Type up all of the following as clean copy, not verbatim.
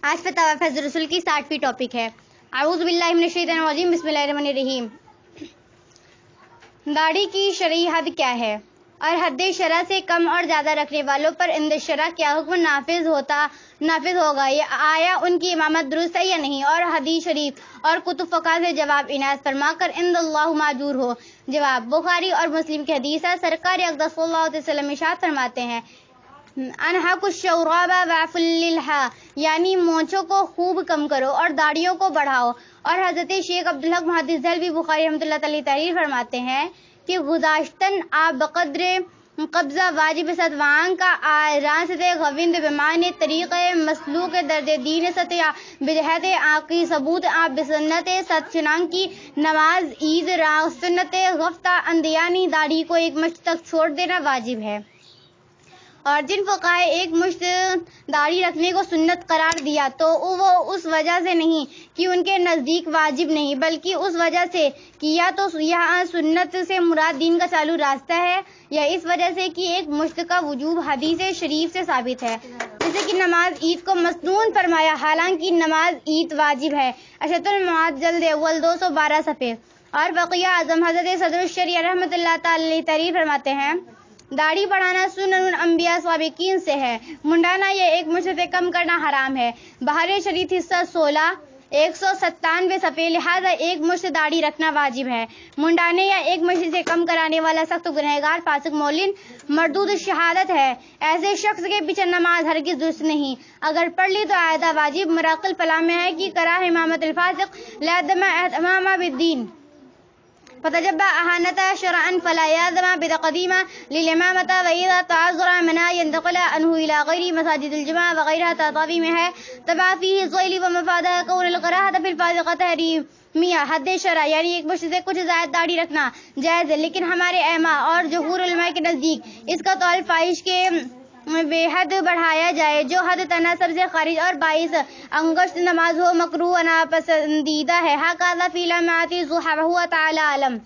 آج فتاوی فیض رسول کی 60ویں ٹاپک ہے۔ اعوذ باللہ من الشیطان الرجیم، بسم اللہ الرحمن الرحیم۔ داڑھی کی شرعی حد کیا ہے اور حد شرع سے کم اور زیادہ رکھنے والوں پر عند شرع کیا حکم نافذ ہوگا؟ آیا ان کی امامت درست ہے یا نہیں؟ اور حدیث شریف اور کتب فقہ سے جواب عنایت فرما کر عند اللہ معذور ہو۔ جواب: بخاری اور مسلم کی حدیث ہے۔ سرکار اقدس صلی اللہ علیہ وسلم ارشاد فرماتے ہیں: انحق الشوراب واعف اللحى، یعنی مونچھوں کو خوب کم کرو اور داڑھیوں کو بڑھاؤ۔ اور حضرت شیخ عبدالحق محدث دہلوی بخاری رحمۃ اللہ تعالی تحریر فرماتے ہیں کہ گذاشتن آپ بقدر قبضہ واجب ستوان کا آران ست غوند بمان طریق مسلوک درد دین ست بجہت آقی ثبوت آپ بسنت ست چنان کی نماز عید راہ سنت غفتہ اندیانی داڑھی کو ایک مشت تک چھوڑ دینا واجب ہے۔ اور جن فقہاء ایک مشت داڑھی رکھنے کو سنت قرار دیا تو وہ اس وجہ سے نہیں کہ ان کے نزدیک واجب نہیں، بلکہ اس وجہ سے کہ یا تو یہاں سنت سے مراد دین کا چالو راستہ ہے، یا اس وجہ سے کہ ایک مشت کا وجوب حدیث شریف سے ثابت ہے، جیسے کہ نماز عید کو مسنون فرمایا، حالانکہ نماز عید واجب ہے۔ اشرۃ المعاد جلد اول 212 صفحے۔ اور بقیہ اعظم حضرت صدر الشریعہ رحمۃ اللہ تعالی تحریر فرماتے ہیں: داڑھی بڑھانا سنن الانبیاء سابقین سے ہے، منڈانا یا ایک مشت سے کم کرنا حرام ہے۔ بحر شریعت حصہ 16 197 صفحے۔ لہذا ایک مشت داڑھی رکھنا واجب ہے۔ منڈانے یا ایک مشت سے کم کرانے والا سخت گنہگار، فاسق، مولن، مردود شہادت ہے۔ ایسے شخص کے پیچھے نماز ہرگز درست نہیں، اگر پڑھ لی تو عائدہ واجب۔ مراقل فلاح میں ہے کہ کراہ امامت الفاسق لازم اہتمام بالدین، فتجب اہانت شرعا فلا یلزم بتقدیم للامامت، واذا تعذر منا ينتقل عنه الى غیر مساجد الجمعہ وغیرہ تعظیم ہے۔ تبع فیہ الظیل ومفادہ کون القراہۃ فی الفاسق تحریمیہ۔ حد شرع یعنی ایک مشت سے کچھ زائد داڑھی رکھنا جائز ہے، لیکن ہمارے ائمہ اور جمہور علماء کے نزدیک اس کا طول فاحش کے بے حد بڑھایا جائے جو حد تناسب سے خارج اور باعث انگشت نماز ہو، مکروہ و ناپسندیدہ ہے۔ ھذا فی لمعۃ الضحیٰ وہو تعالی اعلم۔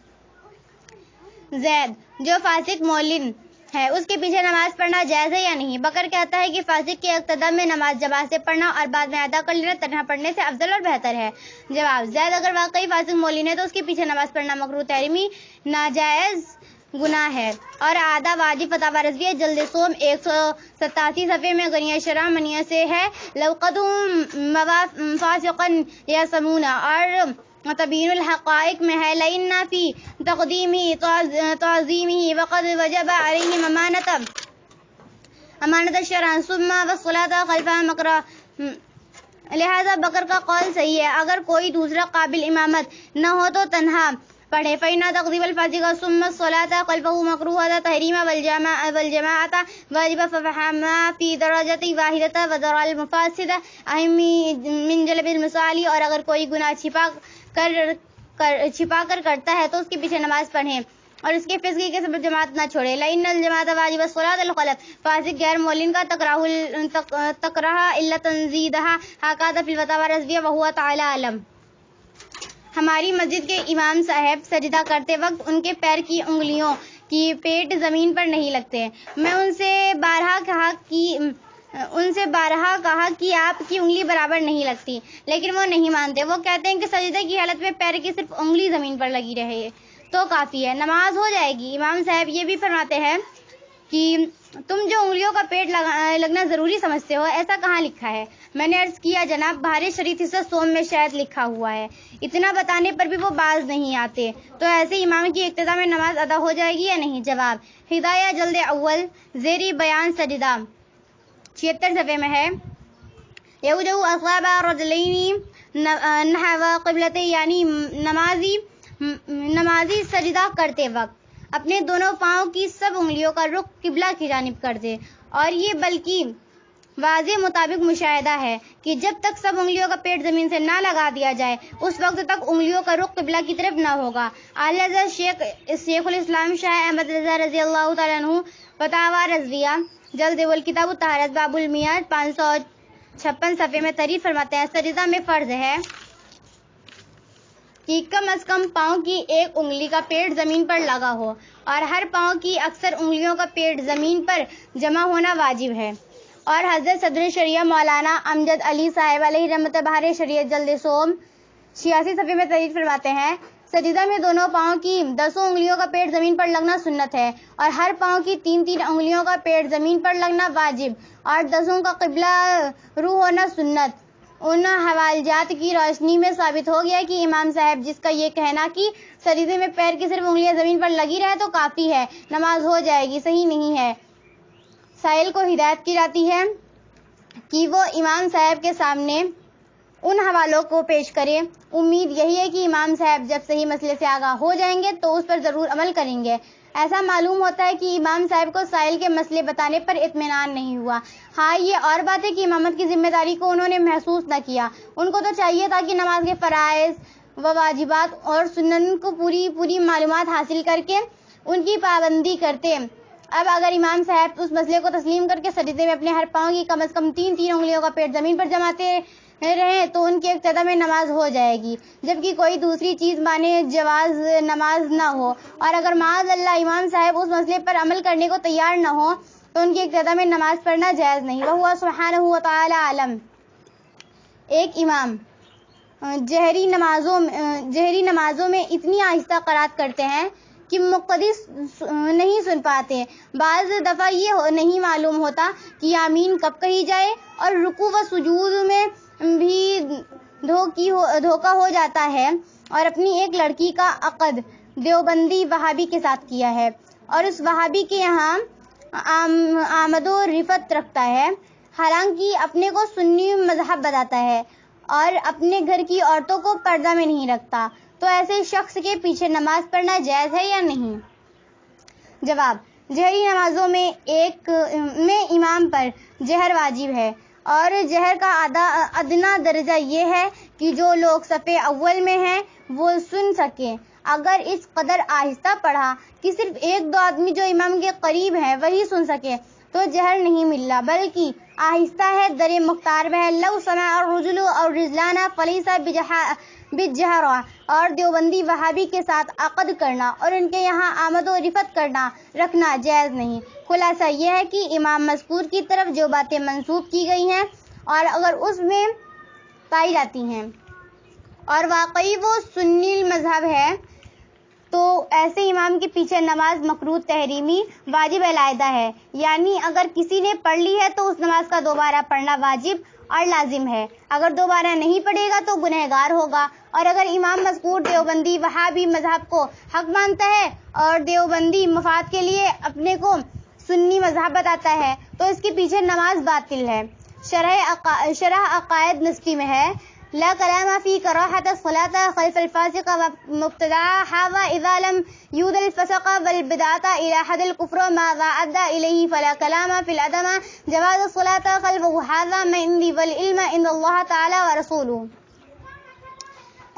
زید جو فاسق مولن ہے اس کے پیچھے نماز پڑھنا جائز ہے یا نہیں؟ بکر کہتا ہے کہ فاسق کے اقتداء میں نماز جماعت سے پڑھنا اور بعد میں ادا کر لینا تنہا پڑھنے سے افضل اور بہتر ہے۔ جواب: زید اگر واقعی فاسق مولن ہے تو اس کے پیچھے نماز پڑھنا مکروہ تحریمی ناجائز گناہ ہے اور آدھا واجب۔ فتاوی رضویہ جلد سوم 187 صفحے میں غنیہ شرح منیہ سے ہے: لو قدوا فاسقا یسمون، اور تبین الحقائق میں ہے: لئن فی تقدیمہ تعظیمہ وقد وجب علیہم امانت شرعا ثم والصلاۃ خلفہ مکرہ۔ لہذا بکر کا قول صحیح ہے، اگر کوئی دوسرا قابل امامت نہ ہو تو تنہا پڑھے۔ فإن تقدیم الفاسق ثم الصلاۃ خلفہ مکروہ تحریما والجماعۃ واجبہ، ففہما فی درجۃ واحدۃ وذرا المفاسد اہم من جلب المصالح۔ اور اگر کوئی گناہ چھپا کر کرتا ہے تو اس کے پیچھے نماز پڑھیں اور اس کے فسق کے سبب جماعت نہ چھوڑے۔ لئن الجماعۃ واجبہ صلاۃ الخلف، فاسق غیر مولن کا تکراہ الا تنزیدہا، ھذا فی الفتاوی الرضویہ وہو تعالی اعلم۔ ہماری مسجد کے امام صاحب سجدہ کرتے وقت ان کے پیر کی انگلیوں کی پیٹ زمین پر نہیں لگتے۔ میں ان سے بارہا کہا کہ آپ کی انگلی برابر نہیں لگتی، لیکن وہ نہیں مانتے۔ وہ کہتے ہیں کہ سجدے کی حالت میں پیر کی صرف انگلی زمین پر لگی رہے تو کافی ہے، نماز ہو جائے گی۔ امام صاحب یہ بھی فرماتے ہیں کہ تم جو انگلیوں کا پیٹ لگنا ضروری سمجھتے ہو، ایسا کہاں لکھا ہے؟ میں نے عرض کیا جناب بحر شریعت حصہ سوم میں شاید لکھا ہوا ہے۔ اتنا بتانے پر بھی وہ باز نہیں آتے، تو ایسے امام کی اقتداء میں نماز ادا ہو جائے گی یا نہیں؟ جواب: ہدایہ جلد اول زیر بیان سجدہ 76 صفحے میں ہے: یوجہ اصابع رجلین نحو قبلۃ، یعنی نمازی سجدہ کرتے وقت اپنے دونوں پاؤں کی سب انگلیوں کا رخ قبلہ کی جانب کر دے، اور یہ بلکہ واضح مطابق مشاہدہ ہے کہ جب تک سب انگلیوں کا پیٹ زمین سے نہ لگا دیا جائے اس وقت تک انگلیوں کا رخ قبلہ کی طرف نہ ہوگا۔ اعلی حضرت شیخ الاسلام شاہ احمد رضا رضی اللہ تعالیٰ عنہ فتاوی رضویہ جلد اول کتاب الطہارت باب المیعاد 556 صفحے میں تحریر فرماتے ہیں: سجدہ میں فرض ہے کہ کم از کم پاؤں کی ایک انگلی کا پیٹ زمین پر لگا ہو اور ہر پاؤں کی اکثر انگلیوں کا پیٹ زمین پر جمع ہونا واجب ہے۔ اور حضرت صدر شریعہ مولانا امجد علی صاحب علیہ رحمت بہار شریعت جلد سوم 86 صفحے میں تحریر فرماتے ہیں، سجدہ میں دونوں پاؤں کی 10 انگلیوں کا پیٹ زمین پر لگنا سنت ہے، اور ہر پاؤں کی 3 انگلیوں کا پیٹ زمین پر لگنا واجب، اور 10 کا قبلہ رو ہونا سنت۔ ان حوالجات کی روشنی میں ثابت ہو گیا کہ امام صاحب جس کا یہ کہنا کہ سجدے میں پیر کی صرف انگلیاں زمین پر لگی رہے تو کافی ہے، نماز ہو جائے گی، صحیح نہیں ہے۔ سائل کو ہدایت کی جاتی ہے کہ وہ امام صاحب کے سامنے ان حوالوں کو پیش کرے۔ امید یہی ہے کہ امام صاحب جب صحیح مسئلے سے آگاہ ہو جائیں گے تو اس پر ضرور عمل کریں گے۔ ایسا معلوم ہوتا ہے کہ امام صاحب کو سائل کے مسئلے بتانے پر اطمینان نہیں ہوا۔ ہاں، یہ اور بات ہے کہ امامت کی ذمہ داری کو انہوں نے محسوس نہ کیا۔ ان کو تو چاہیے تھا کہ نماز کے فرائض و واجبات اور سنن کو پوری معلومات حاصل کر کے ان کی پابندی کرتے۔ اب اگر امام صاحب اس مسئلے کو تسلیم کر کے سجدے میں اپنے ہر پاؤں کی کم از کم 3 انگلیوں کا پیٹ زمین پر جماتے رہیں تو ان کی ابتدا میں نماز ہو جائے گی، جبکہ کوئی دوسری چیز مانے جواز نماز نہ ہو۔ اور اگر معاذ اللہ امام صاحب اس مسئلے پر عمل کرنے کو تیار نہ ہو تو ان کی ابتدا میں نماز پڑھنا جائز نہیں۔ وہو سبحانہ وتعالی عالم۔ ایک امام جہری نمازوں میں اتنی آہستہ قرات کرتے ہیں کہ مقتدی نہیں سن پاتے۔ بعض دفعہ یہ نہیں معلوم ہوتا کہ آمین کب کہی جائے، اور رکوع و سجود میں بھی دھوکہ ہو جاتا ہے۔ اور اپنی ایک لڑکی کا عقد دیوبندی وہابی کے ساتھ کیا ہے، اور اس وہابی کے یہاں آمد و رفت رکھتا ہے، حالانکہ اپنے کو سنی مذہب بتاتا ہے اور اپنے گھر کی عورتوں کو پردہ میں نہیں رکھتا، تو ایسے شخص کے پیچھے نماز پڑھنا جائز ہے یا نہیں؟ جواب: جہری نمازوں میں امام پر جہر واجب ہے، اور جہر کا ادنا درجہ یہ ہے کہ جو لوگ صف اول میں ہیں وہ سن سکیں۔ اگر اس قدر آہستہ پڑھا کہ صرف 1-2 آدمی جو امام کے قریب ہیں وہی سن سکے تو جہر نہیں ملنا، بلکہ آہستہ ہے، در مختار میں ہے۔ لو سمع الرجل اور رجلانا فلیسا بالجہر۔ اور دیوبندی وہابی کے ساتھ عقد کرنا اور ان کے یہاں آمد و رفت رکھنا جائز نہیں۔ خلاصہ یہ ہے کہ امام مذکور کی طرف جو باتیں منسوب کی گئی ہیں اور اگر اس میں پائی جاتی ہیں اور واقعی وہ سنی مذہب ہے تو ایسے امام کے پیچھے نماز مکروہ تحریمی واجب علیحدہ ہے، یعنی اگر کسی نے پڑھ لی ہے تو اس نماز کا دوبارہ پڑھنا واجب اور لازم ہے، اگر دوبارہ نہیں پڑھے گا تو گنہگار ہوگا۔ اور اگر امام مذکور دیوبندی وہابی مذہب کو حق مانتا ہے اور دیوبندی مفاد کے لیے اپنے کو سنی مذہب بتاتا ہے تو اس کے پیچھے نماز باطل ہے۔ شرح عقائد نسفی میں ہے: لا کلام فی کراہۃ الصلاۃ خلف الفاسق ومبتدعها واذا لم یود الفسق والبدعۃ الى حد الكفر ما ادى الیہ فلا کلام فی العدم جواز الصلاۃ خلفه هذا من عندی والعلم عند اللہ تعالی ورسولہ۔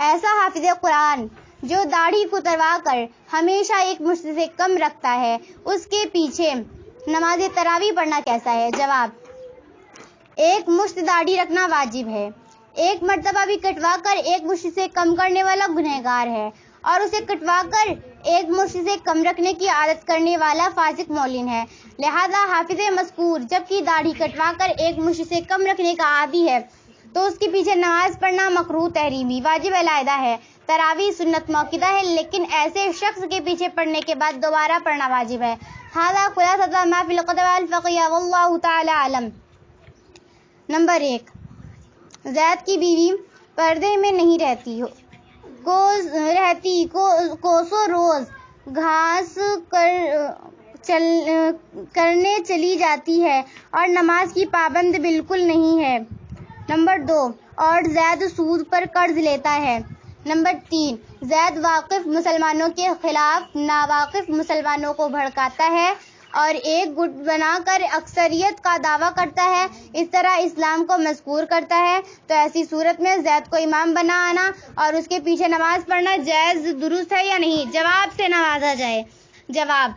ایسا حافظ قرآن جو داڑھی کتروا کر ہمیشہ ایک مشت سے کم رکھتا ہے، اس کے پیچھے نماز تراویح پڑھنا کیسا ہے؟ جواب: ایک مشت داڑھی رکھنا واجب ہے، ایک مرتبہ بھی کٹوا کر ایک مشت سے کم کرنے والا گنہگار ہے، اور اسے کٹوا کر ایک مشت سے کم رکھنے کی عادت کرنے والا فاسق مولن ہے۔ لہذا حافظ مذکور جبکہ داڑھی کٹوا کر ایک مشت سے کم رکھنے کا عادی ہے تو اس کے پیچھے نماز پڑھنا مکروہ تحریمی واجب علیحدہ ہے۔ تراویح سنت موقدہ ہے، لیکن ایسے شخص کے پیچھے پڑھنے کے بعد دوبارہ پڑھنا واجب ہے۔ ھذا خلاصۃ ما فی القواعد الفقہیہ واللہ تعالی اعلم۔ نمبر 1، زید کی بیوی پردے میں نہیں رہتی، کوسوں روز گھاس کرنے چلی جاتی ہے اور نماز کی پابند بالکل نہیں ہے۔ نمبر 2، اور زید سود پر قرض لیتا ہے۔ نمبر 3، زید واقف مسلمانوں کے خلاف ناواقف مسلمانوں کو بھڑکاتا ہے اور ایک گٹ بنا کر اکثریت کا دعویٰ کرتا ہے، اس طرح اسلام کو مذکور کرتا ہے، تو ایسی صورت میں زید کو امام بنانا اور اس کے پیچھے نماز پڑھنا جائز درست ہے یا نہیں؟ جواب سے نوازا جائے۔ جواب: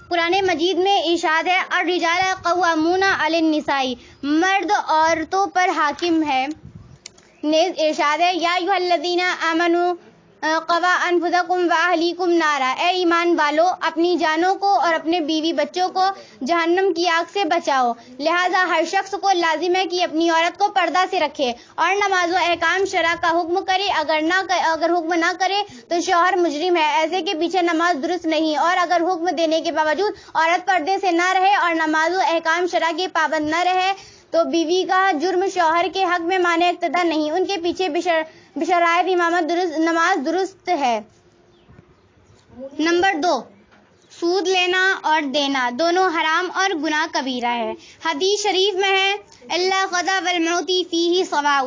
قرآن مجید میں ارشاد ہے: الرجال قوامون علی النساء، مرد عورتوں پر حاکم ہے۔ نیز ارشاد ہے: یا ایھا الذین آمنوا قوا انفسکم واہلیکم نارا، اے ایمان والو اپنی جانوں کو اور اپنے بیوی بچوں کو جہنم کی آگ سے بچاؤ۔ لہذا ہر شخص کو لازم ہے کہ اپنی عورت کو پردہ سے رکھے اور نماز و احکام شرع کا حکم کرے۔ اگر حکم نہ کرے تو شوہر مجرم ہے، ایسے کے پیچھے نماز درست نہیں، اور اگر حکم دینے کے باوجود عورت پردے سے نہ رہے اور نماز و احکام شرع کے پابند نہ رہے تو بیوی کا جرم شوہر کے حق میں مانع اقتدا نہیں، ان کے پیچھے بشرائط امامت نماز درست ہے۔ نمبر 2، سود لینا اور دینا دونوں حرام اور گناہ کبیرہ ہے۔ حدیث شریف میں ہے اللہ قضا والمعطی فیہ سواء،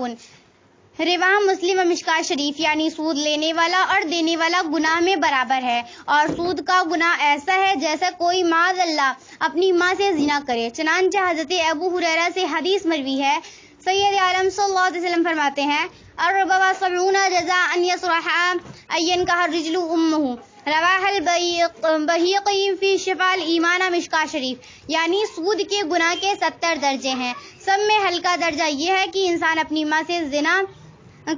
رواہ مسلم و مشکات شریف، یعنی سود لینے والا اور دینے والا گناہ میں برابر ہے، اور سود کا گناہ ایسا ہے جیسا کوئی معاذ اللہ اپنی ماں سے زنا کرے۔ چنانچہ حضرت ابو ہریرہ سے حدیث مروی ہے، سید عالم صلی اللہ علیہ وسلم فرماتے ہیں الربا سبعون جزاء ان يصرحا این کا الرجل امہ، رواہ البیہقی فی شفاء الایمان مشکات شریف، یعنی سود کے گناہ کے 70 درجے ہیں، سب میں ہلکا درجہ یہ ہے کہ انسان اپنی ماں سے زنا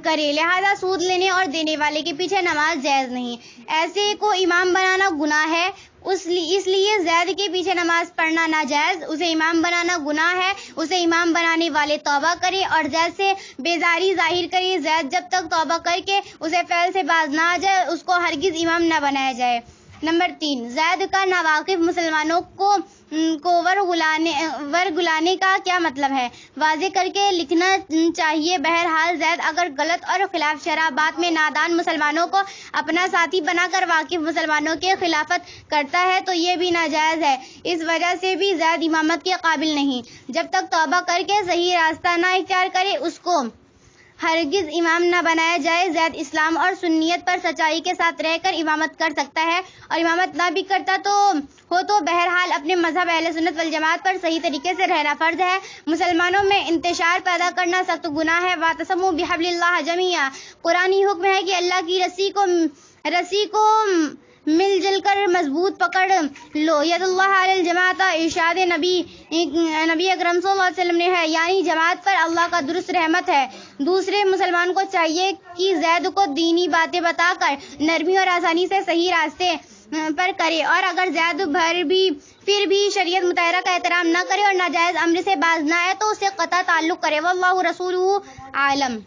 کرے، لہذا سود لینے اور دینے والے کے پیچھے نماز جائز نہیں، ایسے کو امام بنانا گناہ ہے، اس لیے زید کے پیچھے نماز پڑھنا ناجائز، اسے امام بنانا گناہ ہے، اسے امام بنانے والے توبہ کرے اور زید سے بیزاری ظاہر کرے، زید جب تک توبہ کر کے اسے فعل سے باز نہ آ جائے اس کو ہرگز امام نہ بنایا جائے۔ نمبر 3، زید کا ناواقف مسلمانوں کو ورگلانے کا کیا مطلب ہے، واضح کر کے لکھنا چاہیے۔ بہرحال زید اگر غلط اور خلاف شرع بات میں نادان مسلمانوں کو اپنا ساتھی بنا کر واقف مسلمانوں کے خلافت کرتا ہے تو یہ بھی ناجائز ہے، اس وجہ سے بھی زید امامت کے قابل نہیں، جب تک توبہ کر کے صحیح راستہ نہ اختیار کرے اس کو ہرگز امام نہ بنایا جائے۔ زید اسلام اور سنیت پر سچائی کے ساتھ رہ کر امامت کر سکتا ہے، اور امامت نہ بھی کرتا تو بہرحال اپنے مذہب اہل سنت والجماعت پر صحیح طریقے سے رہنا فرض ہے۔ مسلمانوں میں انتشار پیدا کرنا سخت گناہ ہے۔ واعتصموا بحبل اللہ جمیعا، قرآنی حکم ہے کہ اللہ کی رسی کو مل جل کر مضبوط پکڑ لو۔ ید اللہ علی الجماعت، ارشاد نبی اکرم صلی اللہ علیہ وسلم نے ہے، یعنی جماعت پر اللہ کا درست رحمت ہے۔ دوسرے مسلمان کو چاہیے کہ زید کو دینی باتیں بتا کر نرمی اور آسانی سے صحیح راستے پر کرے، اور اگر زید پھر بھی شریعت مطہرہ کا احترام نہ کرے اور ناجائز امر سے باز نہ آئے تو اسے قطع تعلق کرے۔ واللہ رسولہ عالم۔